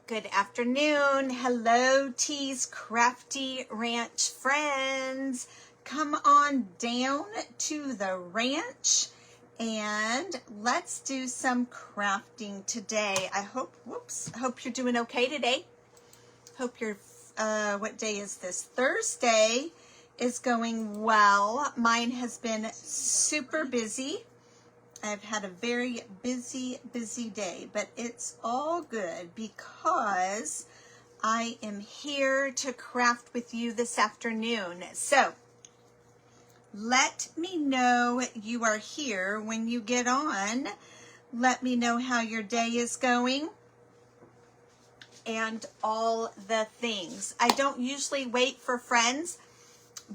Good afternoon. Hello, T's Crafty Ranch friends. Come on down to the ranch and let's do some crafting today. I hope you're doing okay today. Hope your, what day is this? Thursday is going well. Mine has been super busy. I've had a very busy day, but it's all good because I am here to craft with you this afternoon. So let me know you are here when you get on. Let me know how your day is going and all the things. I don't usually wait for friends,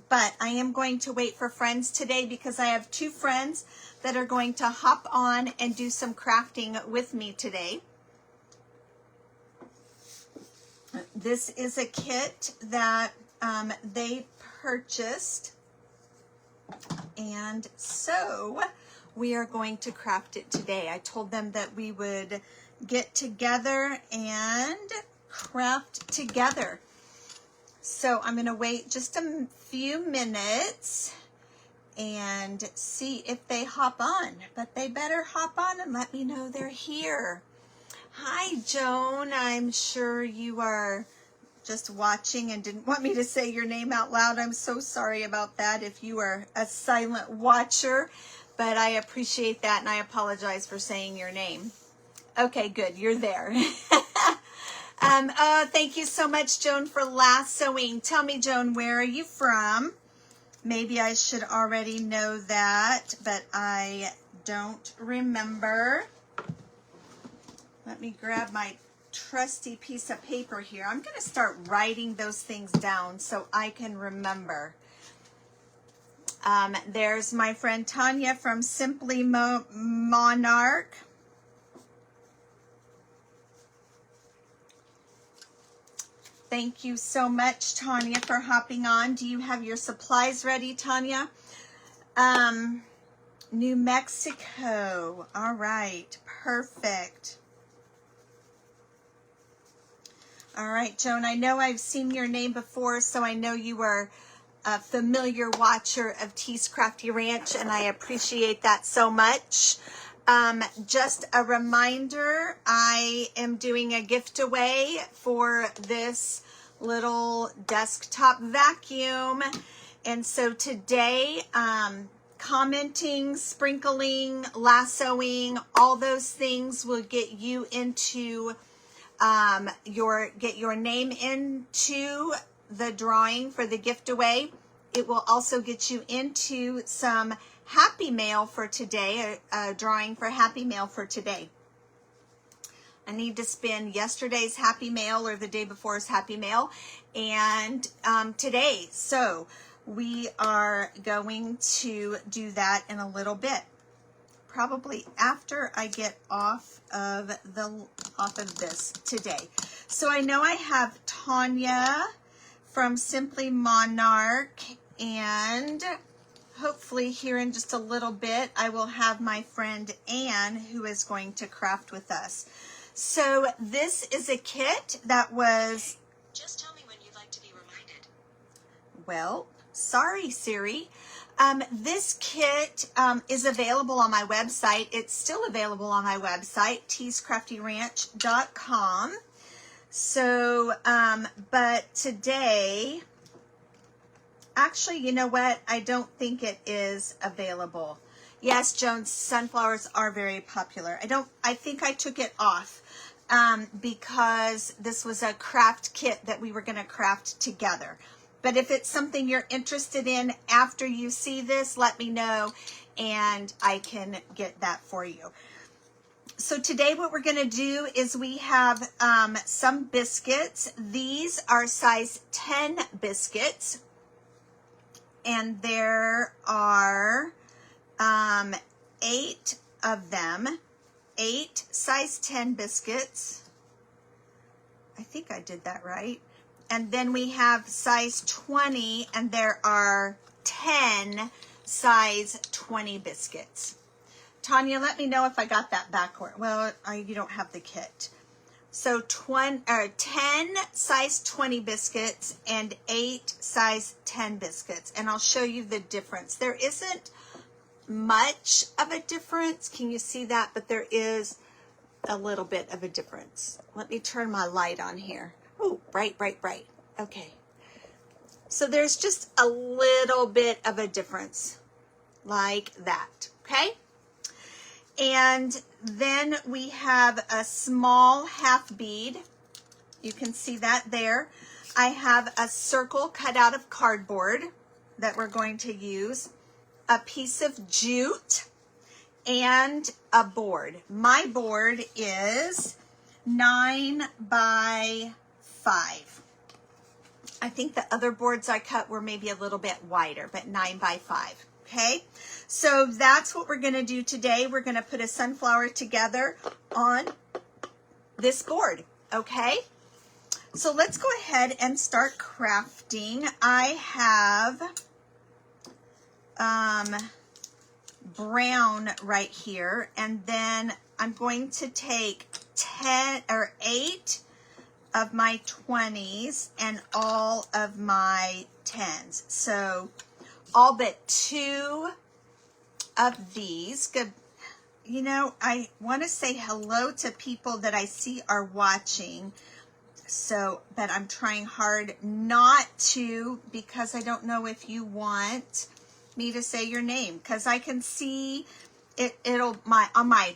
but I am going to wait for friends today because I have two friends that are going to hop on and do some crafting with me today. This is a kit that they purchased, and so we are going to craft it today. I told them that we would get together and craft together. So I'm going to wait just a few minutes and see if they hop on, but they better hop on and let me know they're here. Hi, Joan. I'm sure you are just watching and didn't want me to say your name out loud. I'm so sorry about that if you are a silent watcher, but I appreciate that and I apologize for saying your name. Okay, good. You're there. Thank you so much, Joan, for lassoing. Tell me, Joan, where are you from? Maybe I should already know that, but I don't remember. Let me grab my trusty piece of paper here. I'm going to start writing those things down so I can remember. There's my friend Tanya from Simply Monarch. Thank you so much, Tanya, for hopping on. Do you have your supplies ready, Tanya? New Mexico. All right, perfect. All right, Joan, I know I've seen your name before, so I know you are a familiar watcher of T's Crafty Ranch, and I appreciate that so much. Just a reminder, I am doing a gift away for this little desktop vacuum. And so today, commenting, sprinkling, lassoing, all those things will get you into get your name into the drawing for the gift away. It will also get you into some Happy Mail for today, a drawing for Happy Mail for today. I need to spin yesterday's Happy Mail or the day before's Happy Mail and today. So we are going to do that in a little bit, probably after I get off of this today. So I know I have Tanya from Simply Monarch, and hopefully here in just a little bit, I will have my friend Anne who is going to craft with us. So this is a kit that was... Just tell me when you'd like to be reminded. Well, sorry, Siri. This kit is available on my website. It's still available on my website, tscraftyranch.com. So, but today... Actually, you know what? I don't think it is available. Yes, Joan, sunflowers are very popular. I think I took it off because this was a craft kit that we were going to craft together. But if it's something you're interested in after you see this, let me know and I can get that for you. So today what we're going to do is we have some biscuits. These are size 10 biscuits. And there are 8 of them, 8 size 10 biscuits. I think I did that right. And then we have size 20, and there are 10 size 20 biscuits. Tanya, let me know if I got that backward. Well, you don't have the kit. So 10 size 20 biscuits and 8 size 10 biscuits. And I'll show you the difference. There isn't much of a difference. Can you see that? But there is a little bit of a difference. Let me turn my light on here. Oh, bright, bright, bright. Okay. So there's just a little bit of a difference like that. Okay. And then we have a small half bead. You can see that there. I have a circle cut out of cardboard that we're going to use, a piece of jute, and a board. My board is 9 by 5. I think the other boards I cut were maybe a little bit wider, but 9 by 5. Okay, so that's what we're going to do today. We're going to put a sunflower together on this board. Okay, so let's go ahead and start crafting. I have brown right here, and then I'm going to take 10 or 8 of my 20s and all of my 10s. So all but 2 of these. Good. You know, I want to say hello to people that I see are watching. So, but I'm trying hard not to, because I don't know if you want me to say your name, because I can see it'll on my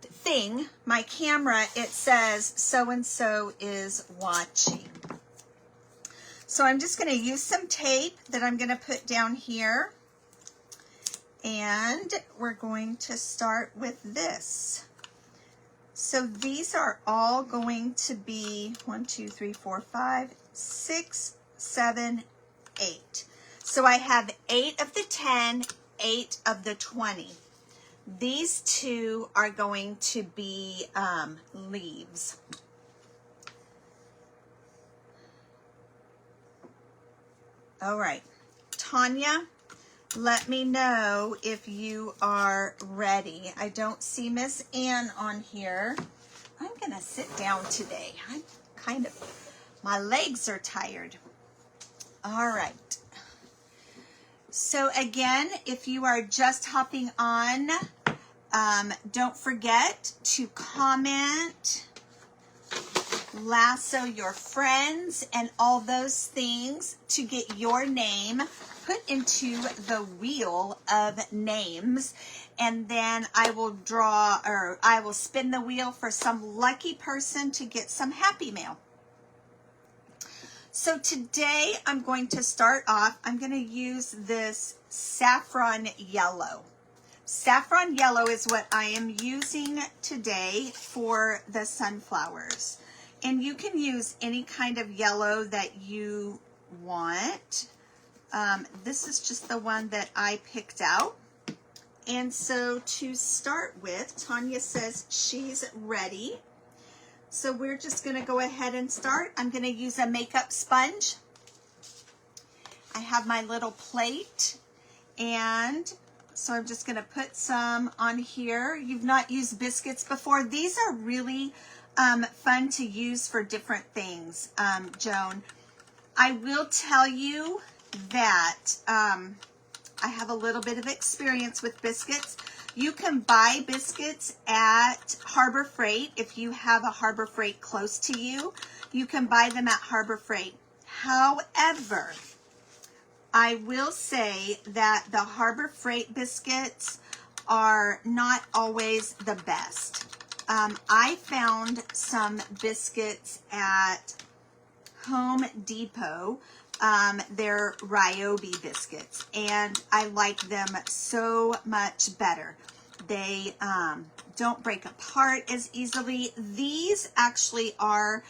thing, my camera, it says so and so is watching. So I'm just going to use some tape that I'm going to put down here, and we're going to start with this. So these are all going to be 1, 2, 3, 4, 5, 6, 7, 8. So I have 8 of the 10, 8 of the 20. These 2 are going to be leaves. All right, Tanya, let me know if you are ready. I don't see Miss Ann on here. I'm gonna sit down today. I'm my legs are tired. All right. So again, if you are just hopping on, don't forget to comment, lasso your friends, and all those things to get your name put into the wheel of names. And then I will I will spin the wheel for some lucky person to get some Happy Mail. So today I'm going to start off, I'm going to use this saffron yellow. Saffron yellow is what I am using today for the sunflowers. And you can use any kind of yellow that you want. This is just the one that I picked out. And so to start with, Tanya says she's ready. So we're just going to go ahead and start. I'm going to use a makeup sponge. I have my little plate, and so I'm just going to put some on here. You've not used biscuits before. These are really fun to use for different things, Joan. I will tell you that I have a little bit of experience with biscuits. You can buy biscuits at Harbor Freight. If you have a Harbor Freight close to you, you can buy them at Harbor Freight. However, I will say that the Harbor Freight biscuits are not always the best. I found some biscuits at Home Depot. They're Ryobi biscuits, and I like them so much better. They don't break apart as easily. These actually are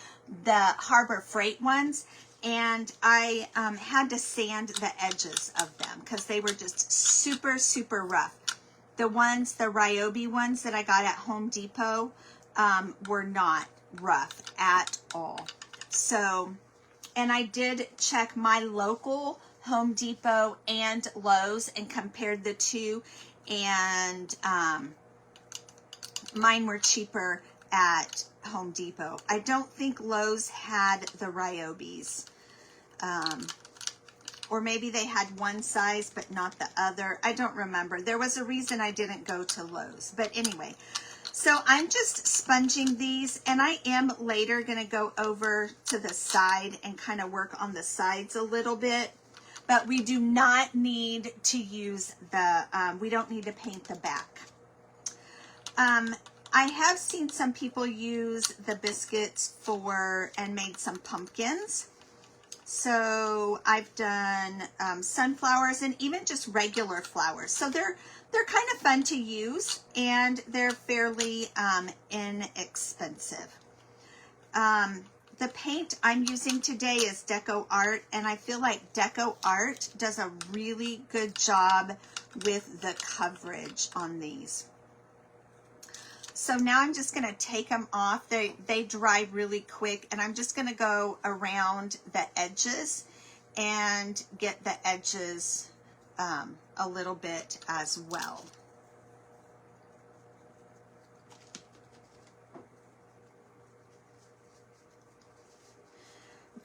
the Harbor Freight ones, and I had to sand the edges of them because they were just super, super rough. The Ryobi ones that I got at Home Depot were not rough at all. So, and I did check my local Home Depot and Lowe's and compared the two, and mine were cheaper at Home Depot. I don't think Lowe's had the Ryobis. Or maybe they had one size but not the other. I don't remember. There was a reason I didn't go to Lowe's. But anyway, so I'm just sponging these, and I am later going to go over to the side and kind of work on the sides a little bit. But we do not need to use the, we don't need to paint the back. I have seen some people use the biscuits for, and made some pumpkins. So I've done sunflowers and even just regular flowers. So they're kind of fun to use, and they're fairly inexpensive. The paint I'm using today is Deco Art, and I feel like Deco Art does a really good job with the coverage on these. So now I'm just going to take them off. They dry really quick, and I'm just going to go around the edges and get the edges a little bit as well.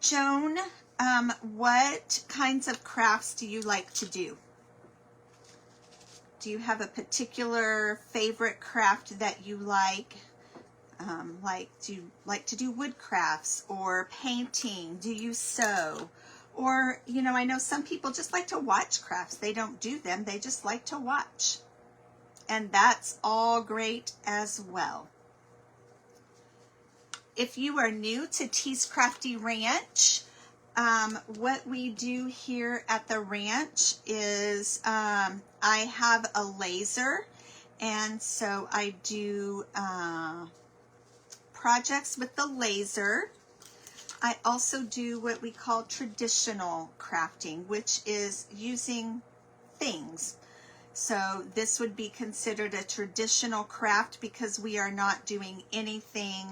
Joan, what kinds of crafts do you like to do? Do you have a particular favorite craft that you like? Do you like to do wood crafts or painting? Do you sew? Or, you know, I know some people just like to watch crafts. They don't do them. They just like to watch. And that's all great as well. If you are new to Tea's Crafty Ranch, what we do here at the ranch is I have a laser, and so I do projects with the laser. I also do what we call traditional crafting, which is using things. So this would be considered a traditional craft because we are not doing anything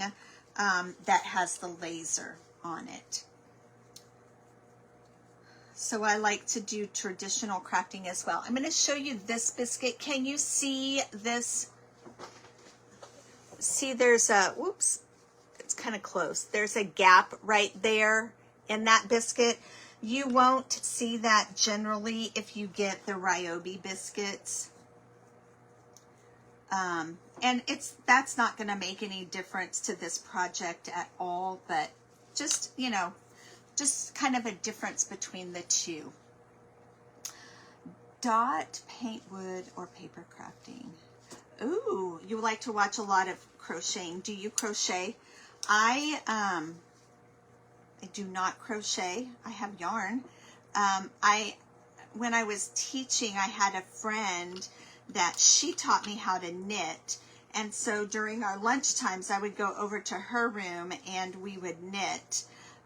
that has the laser on it. So I like to do traditional crafting as well. I'm going to show you this biscuit. Can you see this? See, there's a, whoops, it's kind of close. There's a gap right there in that biscuit. You won't see that generally if you get the Ryobi biscuits. And that's not going to make any difference to this project at all, but just, you know, just kind of a difference between the two. Dot, paint wood, or paper crafting. Ooh, you like to watch a lot of crocheting. Do you crochet? I do not crochet. I have yarn. When I was teaching, I had a friend that she taught me how to knit. And so during our lunch times, I would go over to her room and we would knit.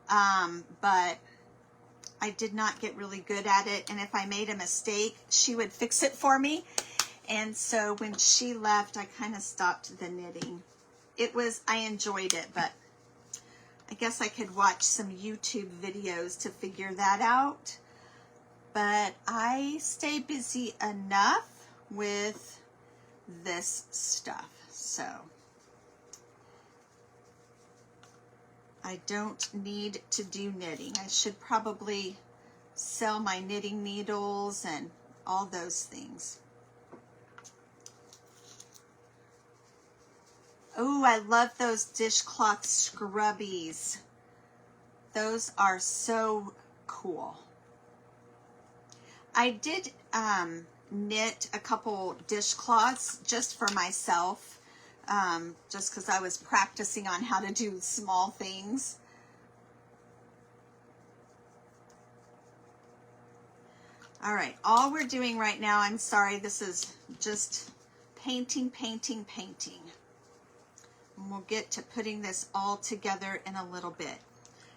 But I did not get really good at it. And if I made a mistake, she would fix it for me. And so when she left, I kind of stopped the knitting. I enjoyed it, but I guess I could watch some YouTube videos to figure that out. But I stay busy enough with this stuff, so I don't need to do knitting. I should probably sell my knitting needles and all those things. Oh, I love those dishcloth scrubbies. Those are so cool. I did knit a couple dishcloths just for myself, just because I was practicing on how to do small things. All right, all we're doing right now, I'm sorry, this is just painting, painting, painting. And we'll get to putting this all together in a little bit.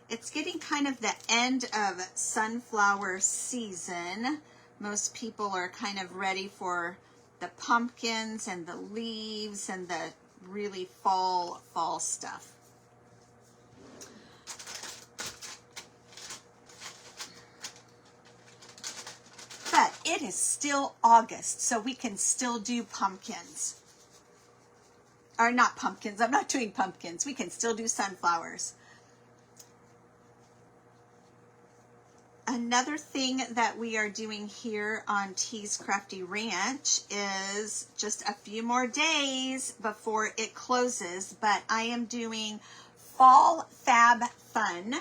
It's getting kind of the end of sunflower season. Most people are kind of ready for the pumpkins and the leaves and the really fall stuff. But it is still August, so we can still do pumpkins. Or not pumpkins. I'm not doing pumpkins. We can still do sunflowers. Another thing that we are doing here on T's Crafty Ranch is just a few more days before it closes, but I am doing Fall Fab Fun.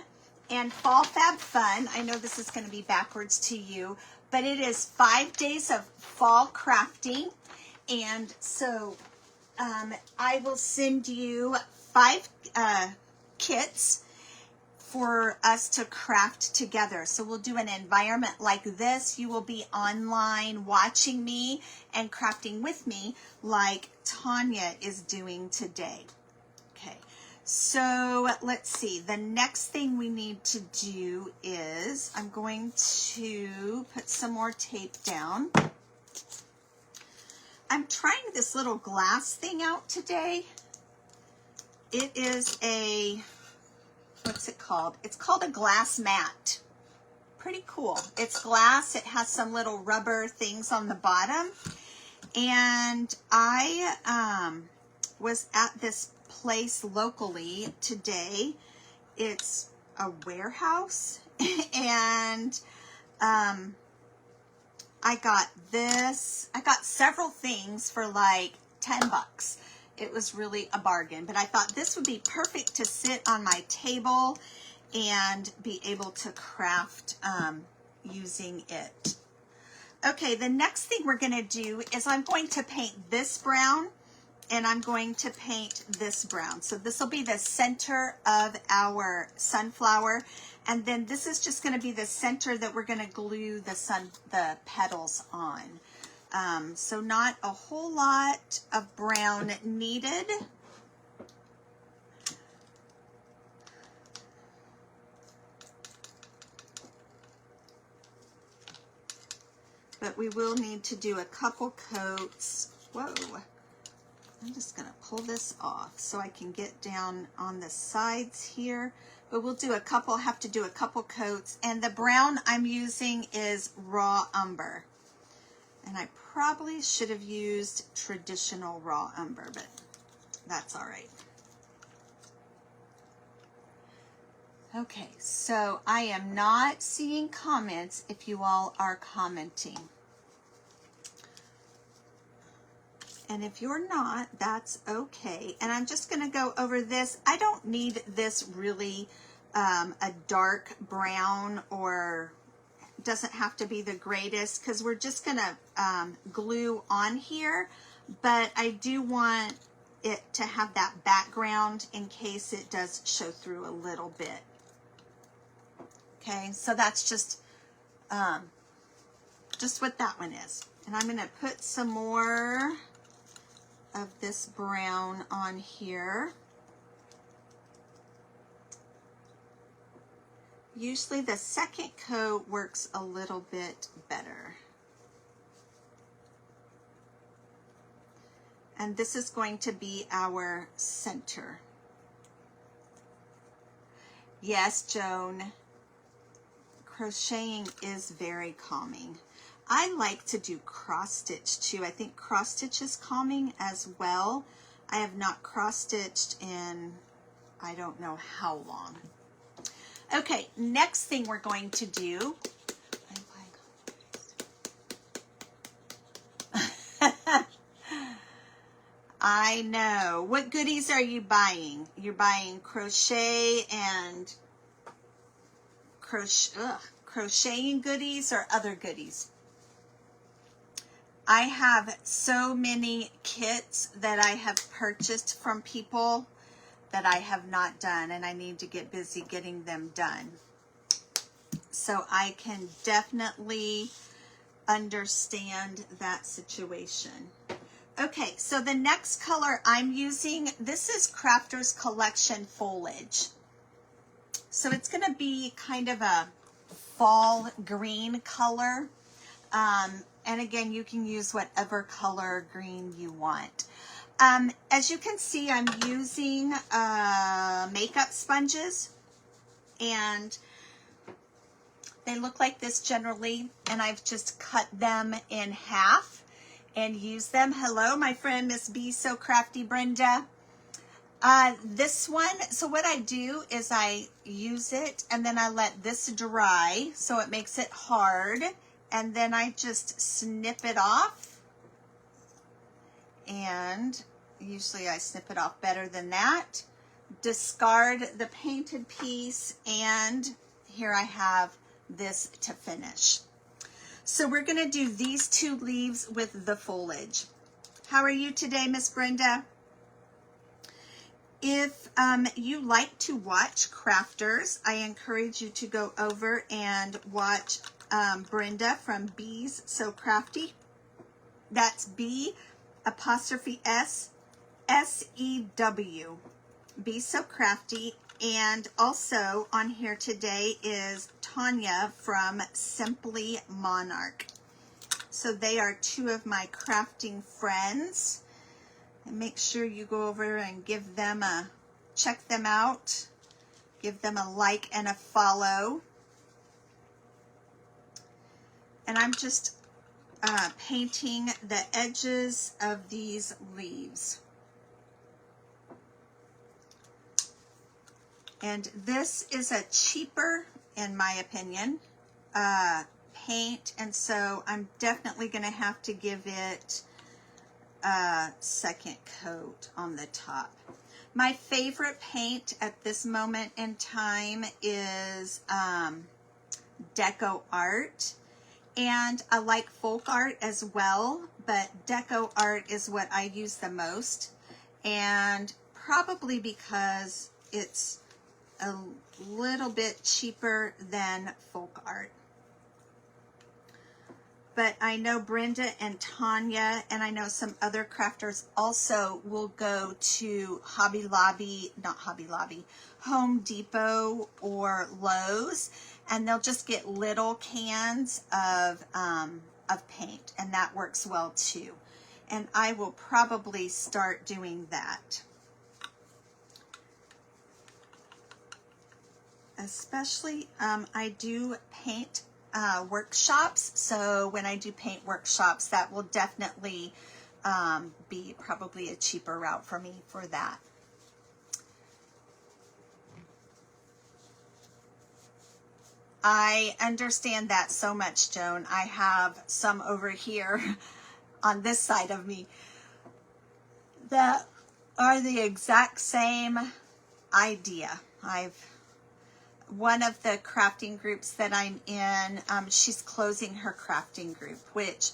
And Fall Fab Fun, I know this is going to be backwards to you, but it is 5 days of fall crafting. And so I will send you 5 kits for us to craft together. So we'll do an environment like this. You will be online watching me and crafting with me like Tanya is doing today. Okay, so let's see. The next thing we need to do is I'm going to put some more tape down. I'm trying this little glass thing out today. It is a, what's it called? It's called a glass mat. Pretty cool. It's glass. It has some little rubber things on the bottom. And I was at this place locally today. It's a warehouse. And I got this. I got several things for like 10 bucks. It was really a bargain, but I thought this would be perfect to sit on my table and be able to craft using it. Okay, the next thing we're going to do is I'm going to paint this brown and I'm going to paint this brown. So this will be the center of our sunflower, and then this is just going to be the center that we're going to glue the petals on. So not a whole lot of brown needed. But we will need to do a couple coats. Whoa. I'm just going to pull this off so I can get down on the sides here. But we'll do a couple, have to do a couple coats. And the brown I'm using is raw umber. And I probably should have used traditional raw umber, but that's all right. Okay, so I am not seeing comments if you all are commenting. And if you're not, that's okay. And I'm just going to go over this. I don't need this really a dark brown, or doesn't have to be the greatest, because we're just going to glue on here. But I do want it to have that background in case it does show through a little bit. Okay, so that's just what that one is. And I'm going to put some more of this brown on here. Usually the second coat works a little bit better. And this is going to be our center. Yes, Joan. Crocheting is very calming. I like to do cross stitch too. I think cross stitch is calming as well. I have not cross stitched in I don't know how long. Okay, next thing we're going to do. I know. What goodies are you buying? You're buying crochet and crocheting goodies or other goodies? I have so many kits that I have purchased from people that I have not done, and I need to get busy getting them done. So I can definitely understand that situation. Okay, so the next color I'm using, this is Crafter's Collection Foliage. So it's going to be kind of a fall green color. And again, you can use whatever color green you want. As you can see, I'm using makeup sponges, and they look like this generally, and I've just cut them in half, and use them. Hello, my friend, Miss B So Crafty Brenda. This one, so what I do is I use it and then I let this dry so it makes it hard, and then I just snip it off, and usually I snip it off better than that. Discard the painted piece, and here I have this to finish. So we're going to do these 2 leaves with the foliage. How are you today, Miss Brenda? If you like to watch crafters, I encourage you to go over and watch Brenda from Bees So Crafty. That's B''S''SEW. Be So Crafty. And also on here today is Tanya from Simply Monarch. So they are 2 of my crafting friends. And make sure you go over and give them check them out. Give them a like and a follow. And I'm just painting the edges of these leaves. And this is a cheaper, in my opinion, paint, and so I'm definitely going to have to give it a second coat on the top. My favorite paint at this moment in time is deco art, and I like folk art as well, but deco art is what I use the most, and probably because it's a little bit cheaper than folk art. But I know Brenda and Tanya, and I know some other crafters also will go to Home Depot or Lowe's, and they'll just get little cans of paint, and that works well too. And I will probably start doing that. Especially, I do paint workshops, so when I do paint workshops, that will definitely be probably a cheaper route for me for that. I understand that so much, Joan. I have some over here on this side of me that are the exact same idea. One of the crafting groups that I'm in, she's closing her crafting group, which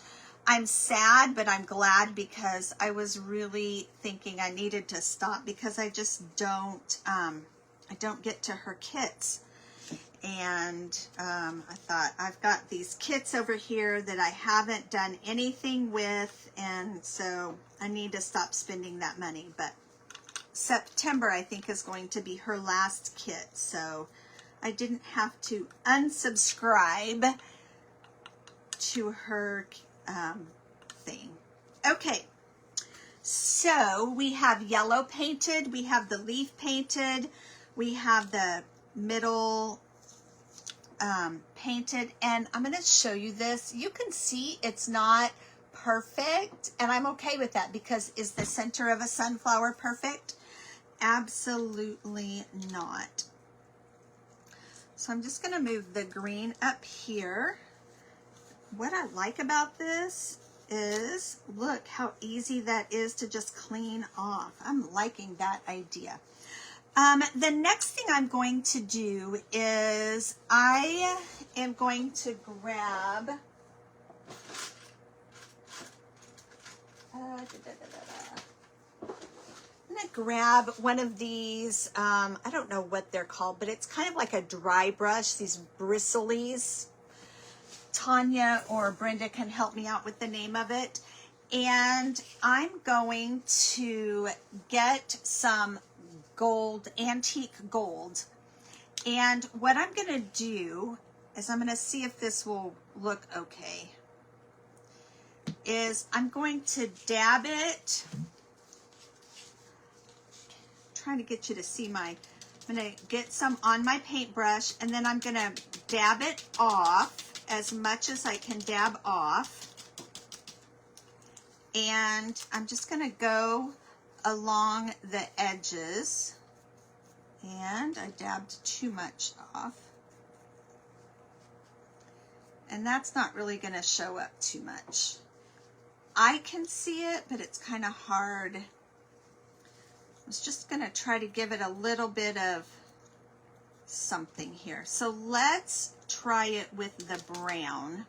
I'm sad, but I'm glad, because I was really thinking I needed to stop because I just don't, I don't get to her kits. And I thought, I've got these kits over here that I haven't done anything with, and so I need to stop spending that money. But September, I think, is going to be her last kit, so I didn't have to unsubscribe to her thing. Okay, so we have yellow painted, we have the leaf painted, we have the middle painted, and I'm going to show you this. You can see it's not perfect, and I'm okay with that, because is the center of a sunflower perfect? Absolutely not. So I'm just going to move the green up here. What I like about this is, look how easy that is to just clean off. I'm liking that idea. The next thing I'm going to do is I am going to grab one of these, I don't know what they're called, but it's kind of like a dry brush, these bristlies. Tanya or Brenda can help me out with the name of it. And I'm going to get some gold, antique gold. And what I'm going to do is, I'm going to see if this will look okay, is I'm going to dab it. Trying to get you to see I'm going to get some on my paintbrush, and then I'm going to dab it off as much as I can dab off. And I'm just going to go along the edges. And I dabbed too much off. And that's not really going to show up too much. I can see it, but it's kind of hard. I was just going to try to give it a little bit of something here. So let's try it with the brown.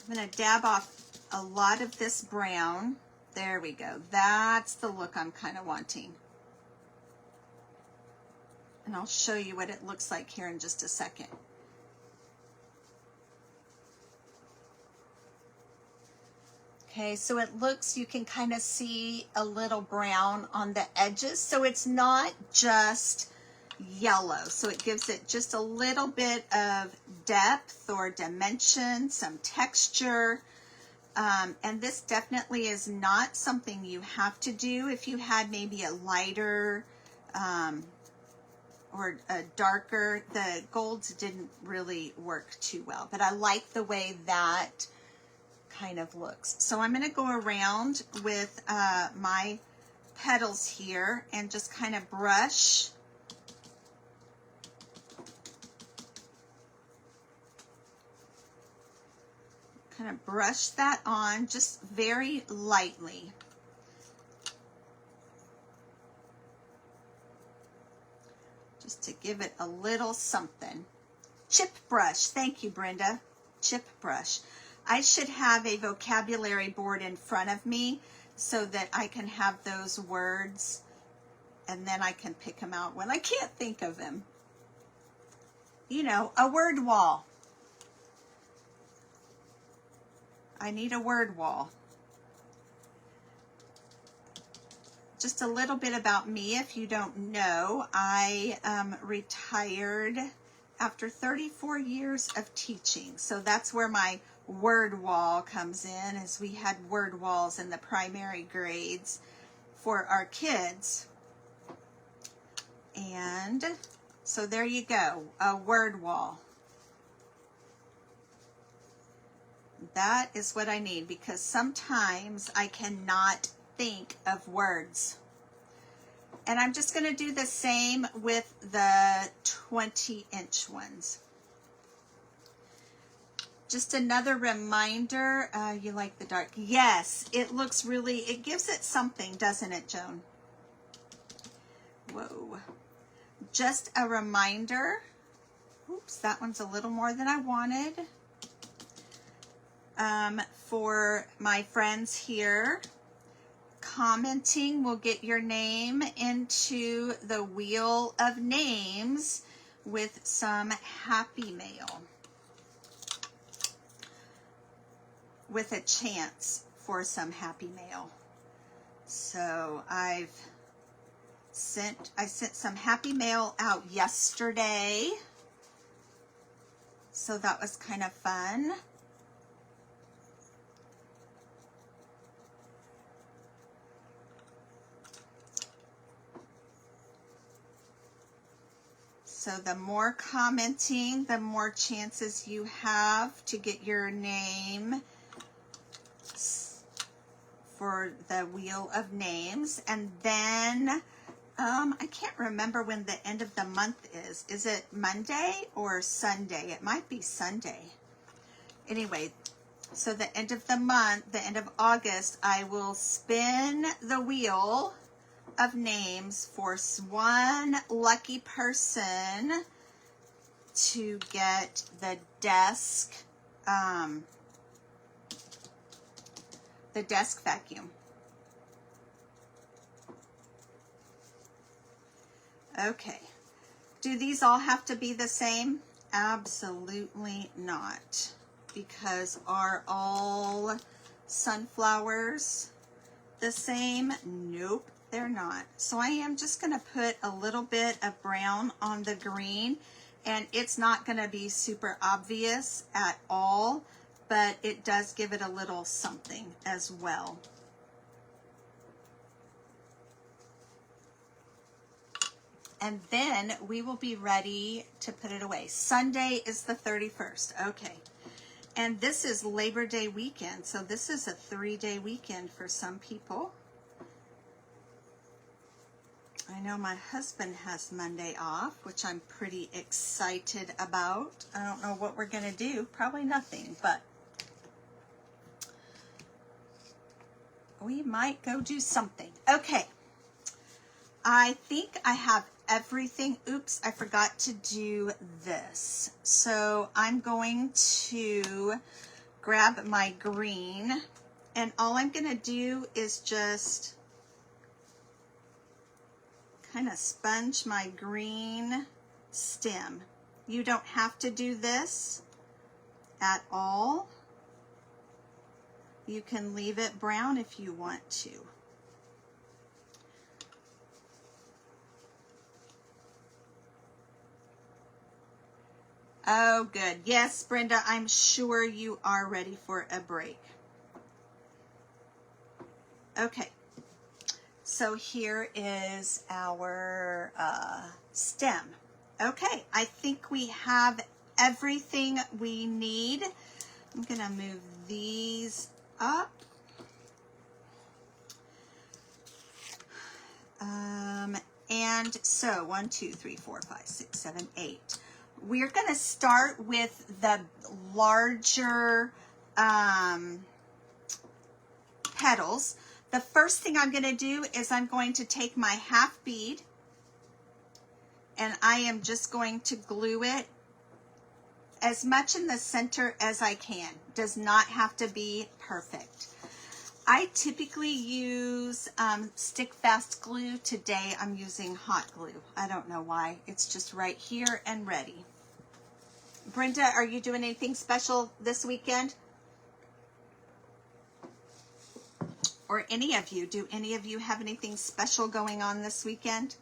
I'm going to dab off a lot of this brown. There we go. That's the look I'm kind of wanting. And I'll show you what it looks like here in just a second. Okay, so it looks, you can kind of see a little brown on the edges. So it's not just yellow. So it gives it just a little bit of depth or dimension, some texture. And this definitely is not something you have to do. If you had maybe a lighter or a darker, the golds didn't really work too well. But I like the way that kind of looks. So I'm going to go around with my petals here and just kind of brush. Kind of brush that on just very lightly. Just to give it a little something. Chip brush. Thank you, Brenda. Chip brush. I should have a vocabulary board in front of me so that I can have those words and then I can pick them out when I can't think of them. You know, a word wall. I need a word wall. Just a little bit about me, if you don't know, I retired after 34 years of teaching. So that's where my word wall comes in, as we had word walls in the primary grades for our kids. And so there you go, a word wall. That is what I need, because sometimes I cannot think of words. And I'm just going to do the same with the 20-inch ones. Just another reminder, you like the dark. Yes, it looks really, it gives it something, doesn't it, Joan? Whoa. Just a reminder. Oops, that one's a little more than I wanted. For my friends here, commenting will get your name into the wheel of names with some happy mail, with a chance for some happy mail. So I sent some happy mail out yesterday, so that was kind of fun. So the more commenting, the more chances you have to get your name for the wheel of names. And then I can't remember when the end of the month is. Is it Monday or Sunday? It might be Sunday. Anyway, so the end of the month, the end of August, I will spin the wheel of names for one lucky person to get the desk vacuum. Okay. Do these all have to be the same? Absolutely not. Because are all sunflowers the same? Nope, they're not. So I am just going to put a little bit of brown on the green, and it's not going to be super obvious at all, but it does give it a little something as well. And then we will be ready to put it away. Sunday is the 31st. Okay. And this is Labor Day weekend, so this is a 3-day weekend for some people. I know my husband has Monday off, which I'm pretty excited about. I don't know what we're going to do. Probably nothing, but we might go do something. Okay. I think I have everything. Oops, I forgot to do this. So I'm going to grab my green, and all I'm going to do is just kind of sponge my green stem. You don't have to do this at all. You can leave it brown if you want to. Oh, good. Yes, Brenda, I'm sure you are ready for a break. Okay, so here is our stem. Okay, I think we have everything we need. I'm going to move these up. And so 1, 2, 3, 4, 5, 6, 7, 8. We're going to start with the larger petals. The first thing I'm going to do is I'm going to take my half bead and I am just going to glue it as much in the center as I can. Does not have to be perfect. I typically use stick fast glue. Today I'm using hot glue. I don't know why. It's just right here and ready. Brenda, are you doing anything special this weekend? Or any of you? Do any of you have anything special going on this weekend?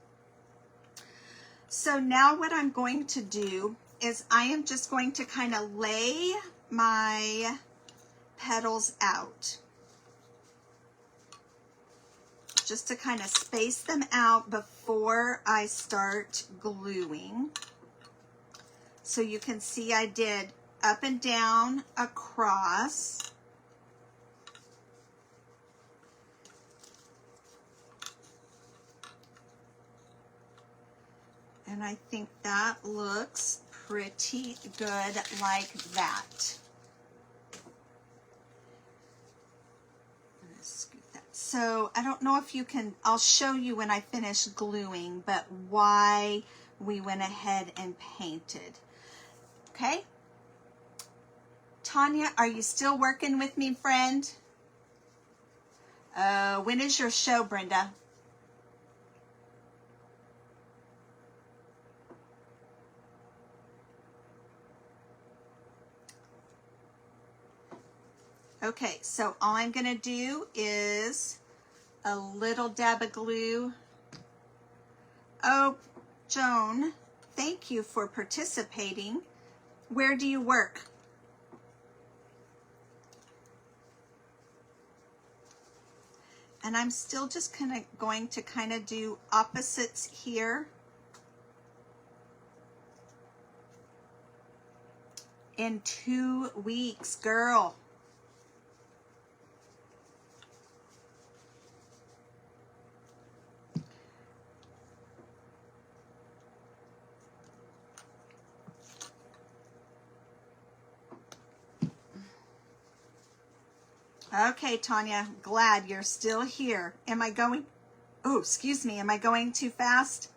So now what I'm going to do is I am just going to kind of lay my petals out, just to kind of space them out before I start gluing. So you can see I did up and down, across. And I think that looks pretty good like that. So I don't know if you can, I'll show you when I finish gluing, but why we went ahead and painted. Okay? Tanya, are you still working with me, friend? When is your show, Brenda? Okay, so all I'm going to do is a little dab of glue. Oh, Joan, thank you for participating. Where do you work? And I'm still just going to kind of do opposites here. In 2 weeks, girl. Okay, Tanya, glad you're still here. Am I going, oh, excuse me, am I going too fast?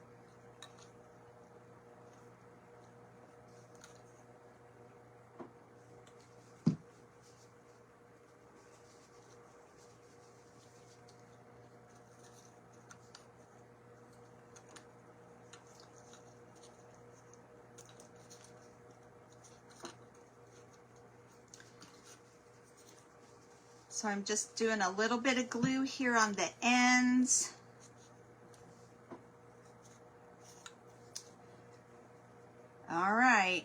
So I'm just doing a little bit of glue here on the ends. All right,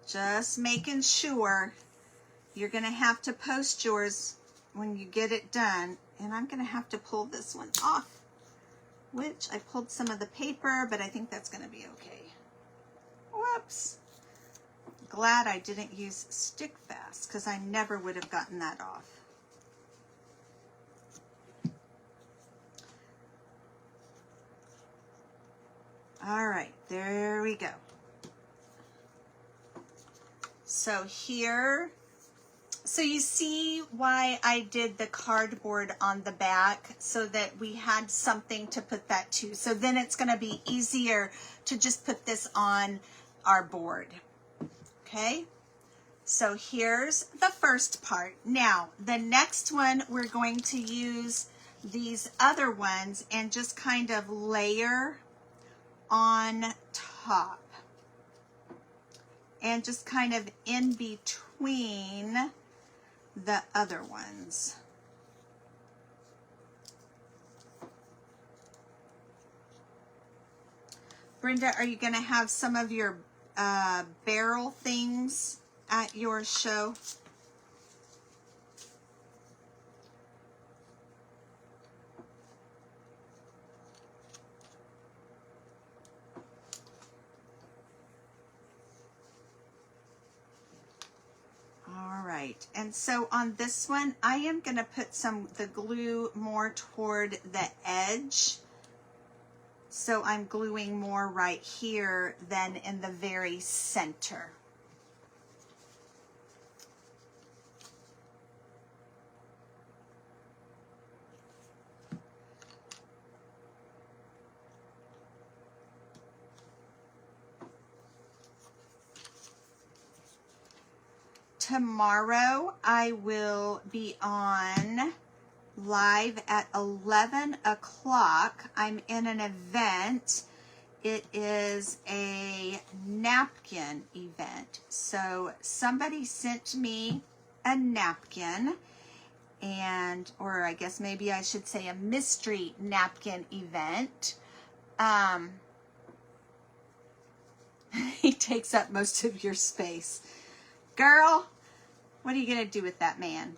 just making sure. You're gonna have to post yours when you get it done. And I'm gonna have to pull this one off, which I pulled some of the paper, but I think that's gonna be okay. Whoops. Glad I didn't use stick fast. fast because I never would have gotten that off. All right, there we go. So here, so you see why I did the cardboard on the back, so that we had something to put that to. So then it's going to be easier to just put this on our board. Okay, so here's the first part. Now, the next one, we're going to use these other ones and just kind of layer on top. And just kind of in between the other ones. Brenda, are you going to have some of your barrel things at your show? All right, and so on this one, I am going to put the glue more toward the edge. So I'm gluing more right here than in the very center. Tomorrow I will be on live at 11 o'clock. I'm in an event. It is a napkin event. So somebody sent me a napkin, and, or I guess maybe I should say a mystery napkin event. He takes up most of your space. Girl, what are you going to do with that man?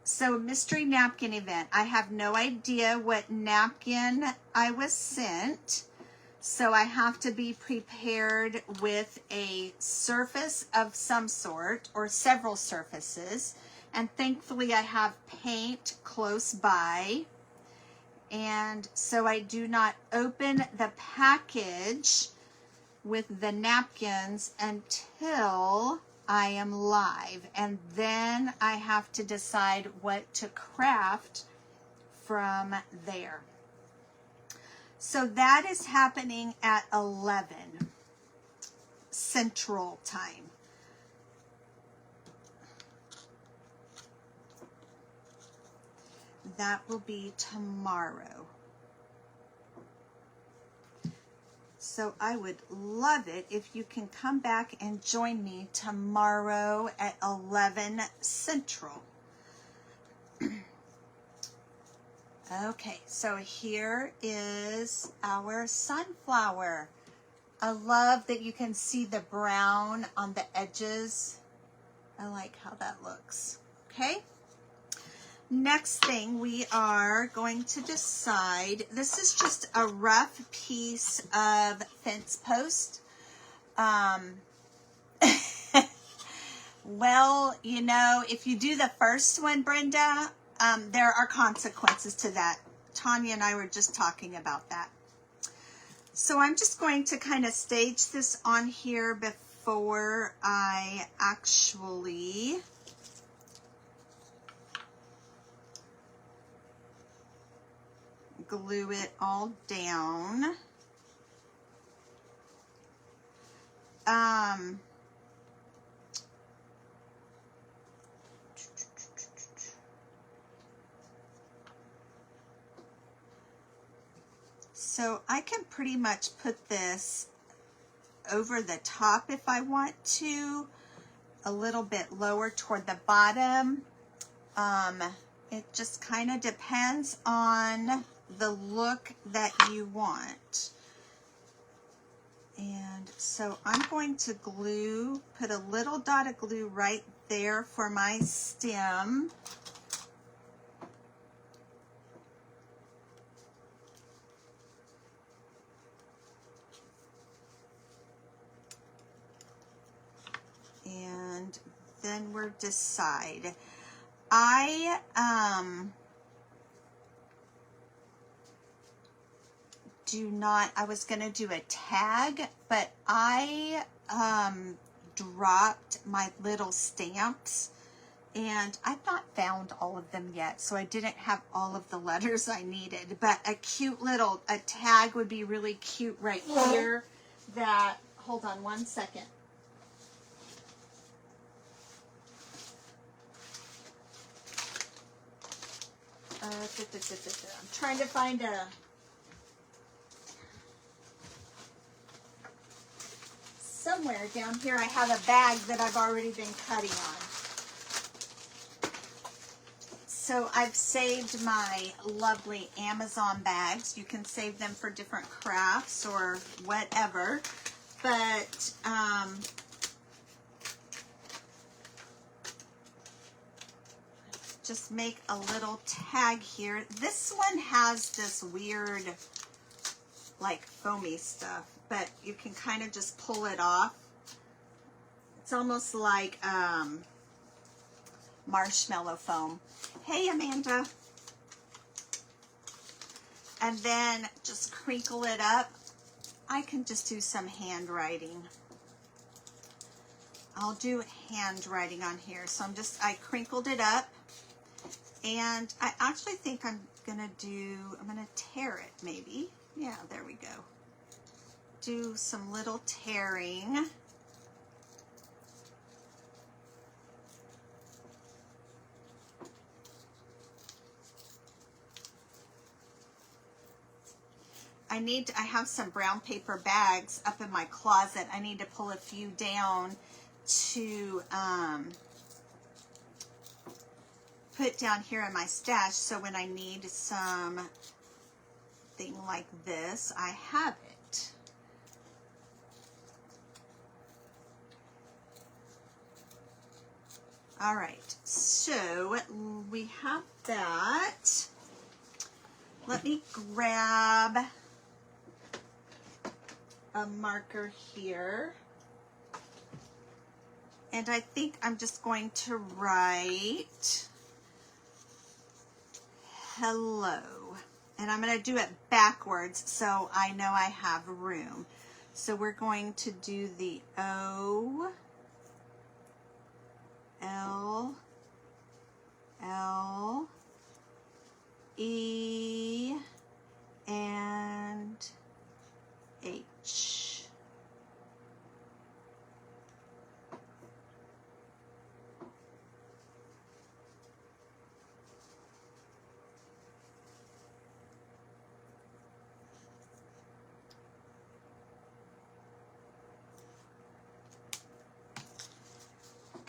So, mystery napkin event. I have no idea what napkin I was sent. So I have to be prepared with a surface of some sort or several surfaces. And thankfully I have paint close by. And so I do not open the package with the napkins until I am live, and then I have to decide what to craft from there. So that is happening at 11 Central Time. That will be tomorrow. So I would love it if you can come back and join me tomorrow at 11 Central. Okay, so here is our sunflower. I love that you can see the brown on the edges. I like how that looks. Okay. Next thing we are going to decide, this is just a rough piece of fence post. Well, you know, if you do the first one, Brenda, there are consequences to that. Tanya and I were just talking about that. So I'm just going to kind of stage this on here before I actually glue it all down. So I can pretty much put this over the top if I want to, a little bit lower toward the bottom. It just kind of depends on the look that you want. And so I'm going to glue, put a little dot of glue right there for my stem. And then we'll decide. I was going to do a tag, but I dropped my little stamps and I've not found all of them yet, so I didn't have all of the letters I needed, but a tag would be really cute right here. That, hold on one second. I'm trying to find somewhere down here I have a bag that I've already been cutting on. So I've saved my lovely Amazon bags. You can save them for different crafts or whatever, but just make a little tag here. This one has this weird like foamy stuff, but you can kind of just pull it off. It's almost like marshmallow foam. Hey, Amanda. And then just crinkle it up. I can just do some handwriting. I'll do handwriting on here. So I crinkled it up. And I actually think I'm gonna tear it maybe. Yeah, there we go. Do some little tearing. I have some brown paper bags up in my closet. I need to pull a few down to put down here in my stash, so when I need some thing like this, I have it. All right, so we have that. Let me grab a marker here. And I think I'm just going to write hello. And I'm going to do it backwards so I know I have room. So we're going to do the O, L, L, E, and H.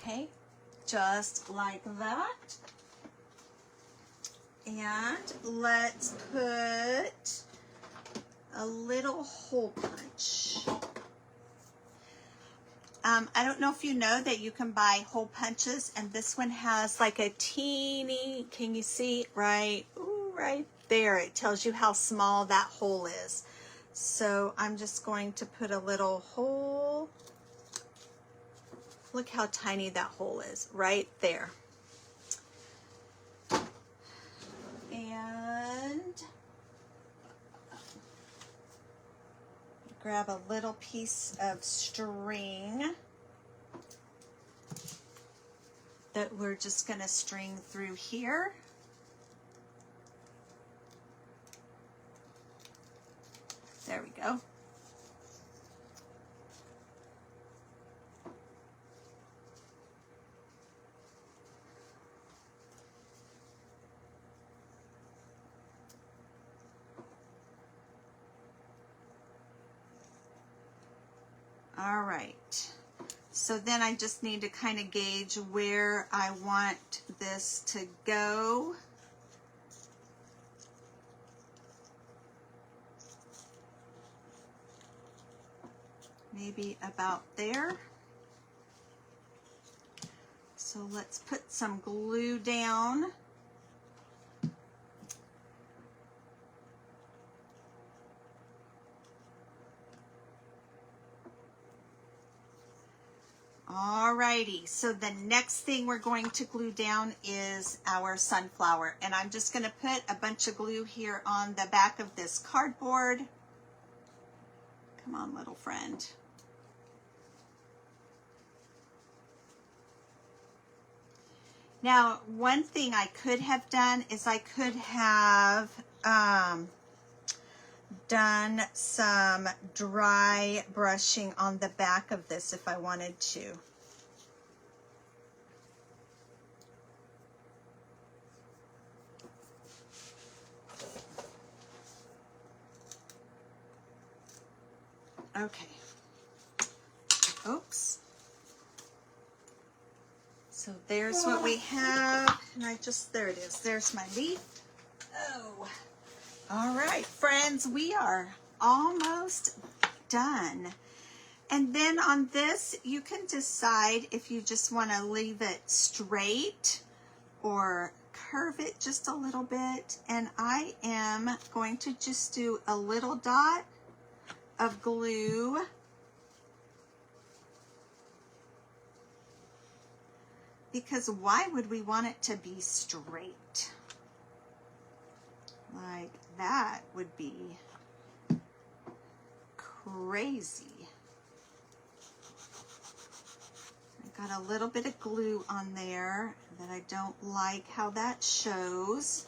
Okay, just like that. And let's put a little hole punch. I don't know if you know that you can buy hole punches, and this one has like a teeny, can you see right there? It tells you how small that hole is. So I'm just going to put a little hole. Look how tiny that hole is right there. And grab a little piece of string that we're just going to string through here. There we go. All right, so then I just need to kind of gauge where I want this to go. Maybe about there. So let's put some glue down. All Alrighty, so the next thing we're going to glue down is our sunflower. And I'm just going to put a bunch of glue here on the back of this cardboard. Come on, little friend. Now, one thing I could have done is I could have done some dry brushing on the back of this if I wanted to. Okay. Oops. So there's what we have. And there it is. There's my leaf. Oh. All right, friends, we are almost done. And then on this, you can decide if you just want to leave it straight or curve it just a little bit. And I am going to just do a little dot of glue. Because why would we want it to be straight? Like that would be crazy. I got a little bit of glue on there that I don't like how that shows.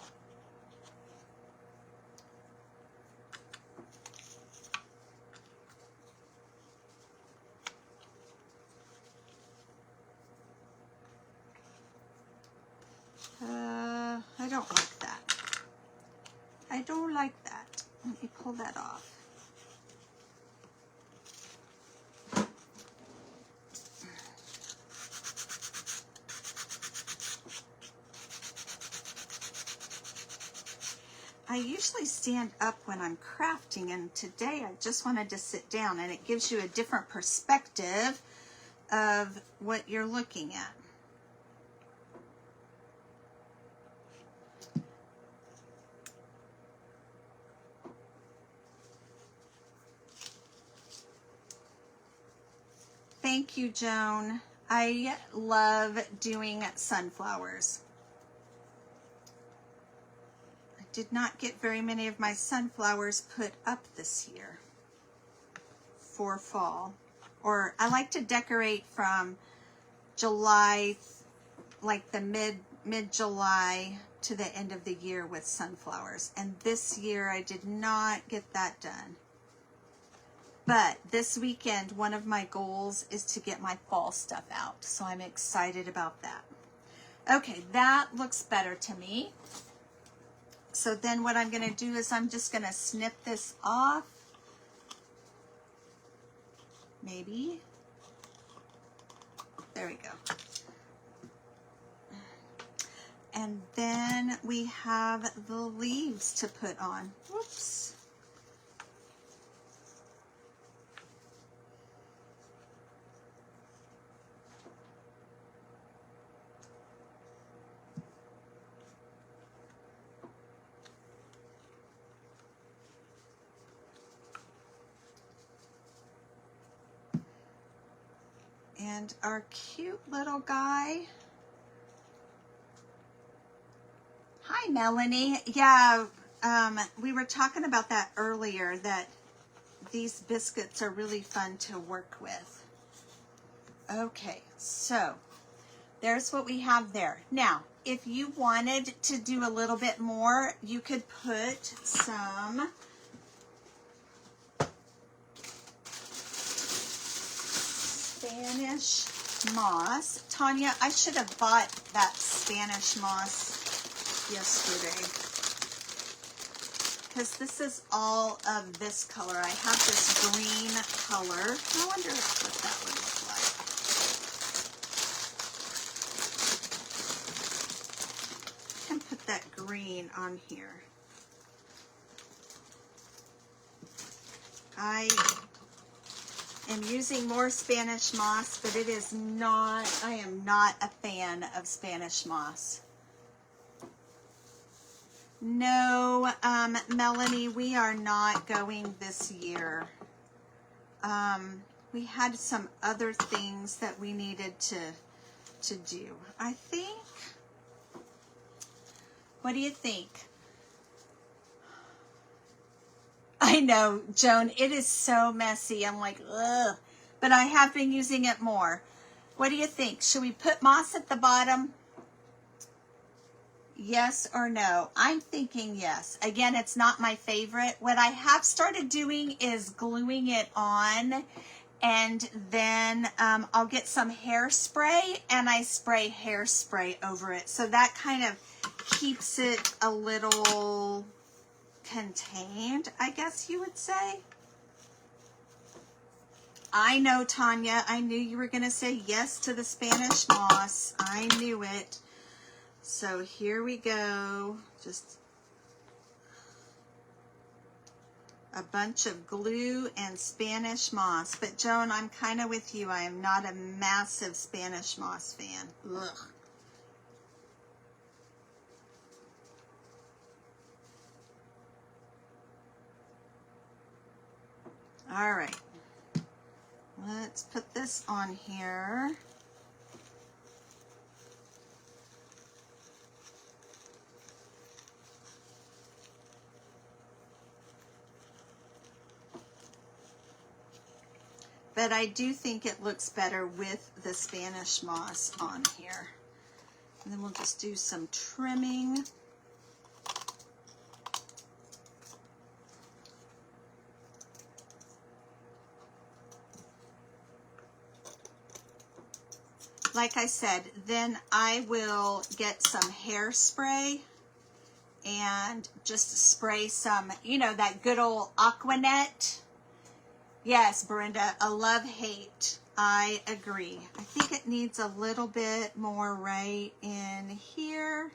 I don't like that. I don't like that. Let me pull that off. I usually stand up when I'm crafting, and today I just wanted to sit down, and it gives you a different perspective of what you're looking at. Thank you, Joan. I love doing sunflowers. I did not get very many of my sunflowers put up this year for fall. Or I like to decorate from July, like the mid-July to the end of the year with sunflowers. And this year I did not get that done. But this weekend, one of my goals is to get my fall stuff out. So I'm excited about that. Okay, that looks better to me. So then what I'm going to do is I'm just going to snip this off. Maybe. There we go. And then we have the leaves to put on. Whoops. And our cute little guy. Hi, Melanie. Yeah, we were talking about that earlier, that these biscuits are really fun to work with. Okay, so there's what we have there. Now, if you wanted to do a little bit more, you could put some Spanish moss. Tanya, I should have bought that Spanish moss yesterday, because this is all of this color. I have this green color. I wonder what that looks like. I can put that green on here. I am using more Spanish moss, but it is not, I am not a fan of Spanish moss. No, Melanie, we are not going this year. we had some other things that we needed to do. I think, what do you think? I know, Joan, it is so messy. I'm like, ugh, but I have been using it more. What do you think? Should we put moss at the bottom? Yes or no? I'm thinking yes. Again, it's not my favorite. What I have started doing is gluing it on, and then I'll get some hairspray and I spray hairspray over it. So that kind of keeps it a little contained, I guess you would say. I know, Tanya, I knew you were going to say yes to the Spanish moss. I knew it. So here we go. Just a bunch of glue and Spanish moss. But Joan, I'm kind of with you. I am not a massive Spanish moss fan. Ugh. All right. Let's put this on here. But I do think it looks better with the Spanish moss on here. And then we'll just do some trimming. Like I said, then I will get some hairspray and just spray some, you know, that good old Aquanet. Yes, Brenda, a love-hate. I agree. I think it needs a little bit more right in here.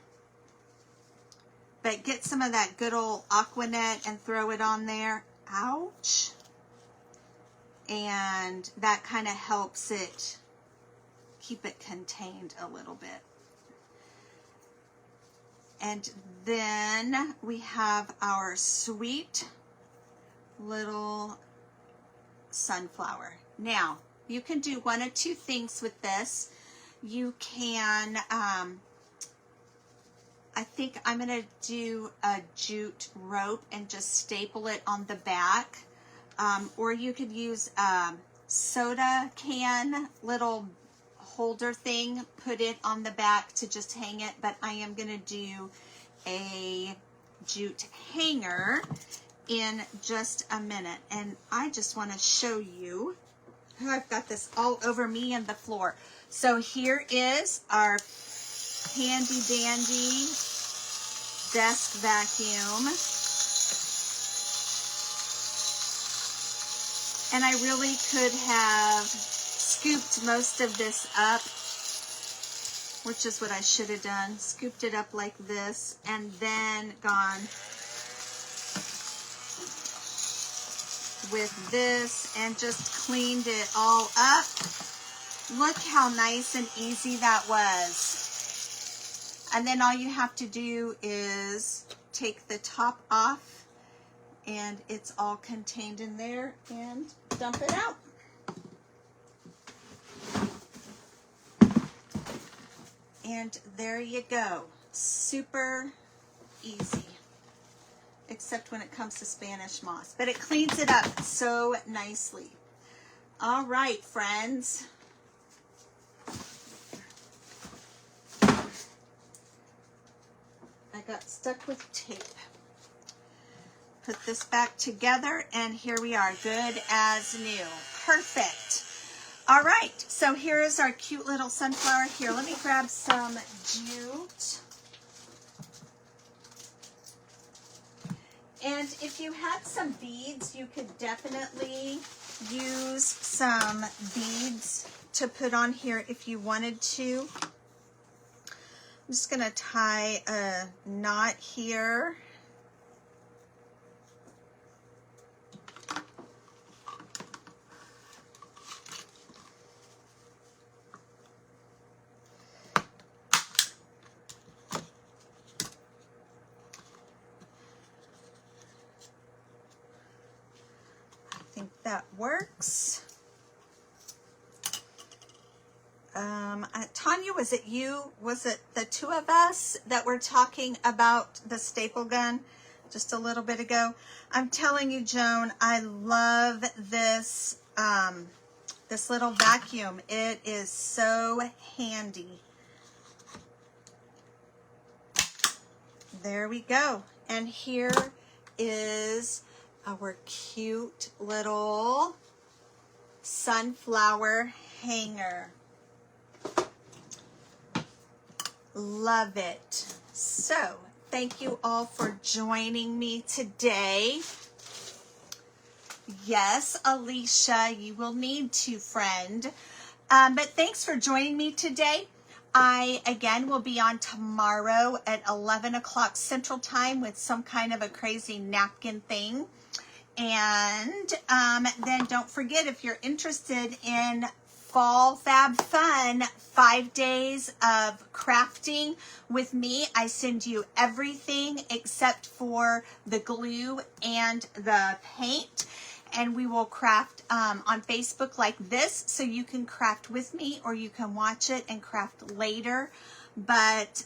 But get some of that good old Aquanet and throw it on there. Ouch. And that kind of helps it keep it contained a little bit. And then we have our sweet little sunflower. Now, you can do one of two things with this. You can, I think I'm going to do a jute rope and just staple it on the back. Or you could use a soda can little holder thing, put it on the back to just hang it, but I am going to do a jute hanger in just a minute. And I just want to show you how I've got this all over me and the floor. So here is our handy dandy desk vacuum. And I really could have scooped most of this up, which is what I should have done. Scooped it up like this and then gone with this and just cleaned it all up. Look how nice and easy that was. And then all you have to do is take the top off and it's all contained in there and dump it out. And there you go. Super easy. Except when it comes to Spanish moss. But it cleans it up so nicely. All right, friends. I got stuck with tape. Put this back together and here we are. Good as new. Perfect. All right, so here is our cute little sunflower. Here, let me grab some jute. And if you had some beads, you could definitely use some beads to put on here if you wanted to. I'm just going to tie a knot here. That works. Tanya, was it you? Was it the two of us that were talking about the staple gun just a little bit ago? I'm telling you, Joan, I love this, this little vacuum. It is so handy. There we go. And here is our cute little sunflower hanger. Love it. So, thank you all for joining me today. Yes, Alicia, you will need to, friend. But thanks for joining me today. I, again, will be on tomorrow at 11 o'clock Central Time with some kind of a crazy napkin thing. And then don't forget, if you're interested in Fall Fab Fun, 5 days of crafting with me, I send you everything except for the glue and the paint. And we will craft on Facebook like this, so you can craft with me or you can watch it and craft later. But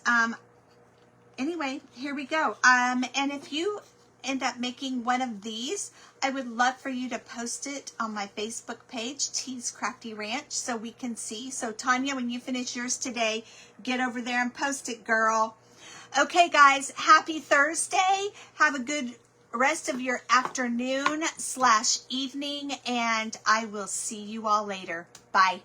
anyway, here we go. And if you end up making one of these, I would love for you to post it on my Facebook page, T's Crafty Ranch, so we can see. So Tanya, when you finish yours today, get over there and post it, girl. Okay, guys, happy Thursday. Have a good rest of your afternoon/evening, and I will see you all later. Bye.